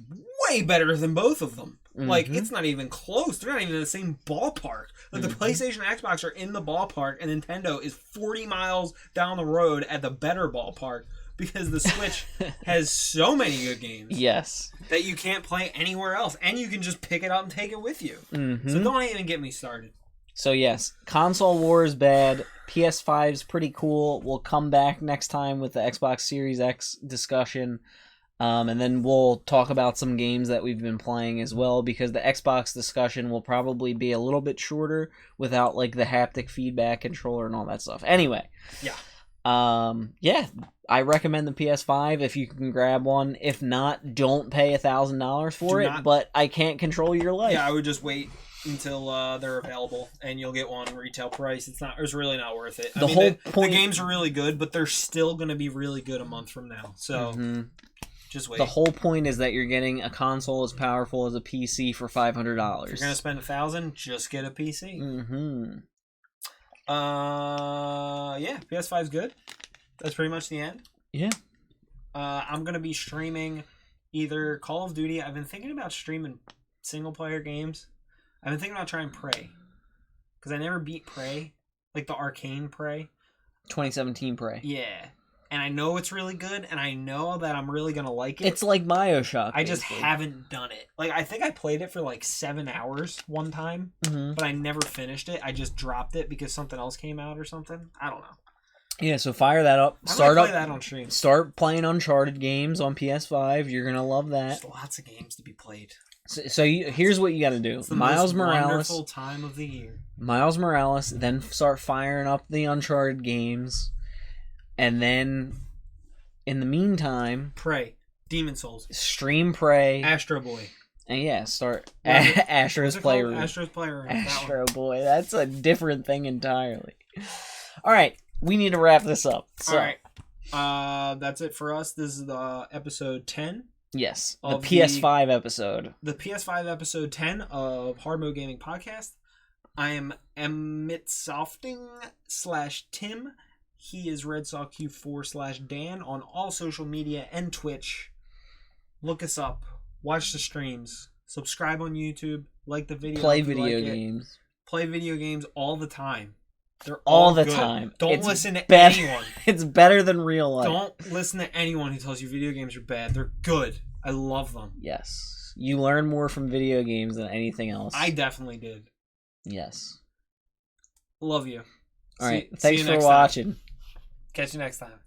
way better than both of them. Mm-hmm. It's not even close. They're not even in the same ballpark. The PlayStation and Xbox are in the ballpark, and Nintendo is 40 miles down the road at the better ballpark because the Switch has so many good games. Yes. That you can't play anywhere else, and you can just pick it up and take it with you. Mm-hmm. So don't even get me started. So yes, console war is bad. PS5's pretty cool. We'll come back next time with the Xbox Series X discussion. And then we'll talk about some games that we've been playing as well, because the Xbox discussion will probably be a little bit shorter without the haptic feedback controller and all that stuff. Anyway. Yeah. Yeah, I recommend the PS5 if you can grab one. If not, don't pay $1,000 for it, but I can't control your life. Yeah, I would just wait until they're available, and you'll get one retail price. It's really not worth it. The games are really good, but they're still going to be really good a month from now. So just wait. The whole point is that you're getting a console as powerful as a PC for $500. If you're going to spend $1,000, just get a PC. Yeah, PS5's good. That's pretty much the end. Yeah. I'm going to be streaming either Call of Duty. I've been thinking about streaming single player games. I've been thinking about trying Prey, because I never beat Prey, the Arcane Prey. 2017 Prey. Yeah. And I know it's really good, and I know that I'm really going to like it. It's like BioShock. I just haven't done it. Like, I think I played it for like 7 hours one time, but I never finished it. I just dropped it because something else came out or something. I don't know. Yeah, so fire that up. That on stream. Start playing Uncharted games on PS5. You're going to love that. There's lots of games to be played. Here's what you got to do. It's the most wonderful time of the year. Miles Morales, then start firing up the Uncharted games. And then, in the meantime... Prey. Demon Souls. Stream Prey. Astro Boy. And yeah, start Astro's Playroom. Astro's Playroom. Astro Boy. That's a different thing entirely. Alright, we need to wrap this up. So. Alright. That's it for us. This is the episode 10. Yes, the PS5 episode. The PS5 episode 10 of Hard Mode Gaming Podcast. I am EmmitSofting/Tim. He is RedSawQ4/Dan on all social media and Twitch. Look us up. Watch the streams. Subscribe on YouTube. Like the video. Play video games. Play video games all the time. They're all the good. time. Don't listen to anyone. It's better than real life. Don't listen to anyone who tells you video games are bad. They're good. I love them. Yes. You learn more from video games than anything else. I definitely did. Yes. Love you. All right. Thanks for watching. Catch you next time.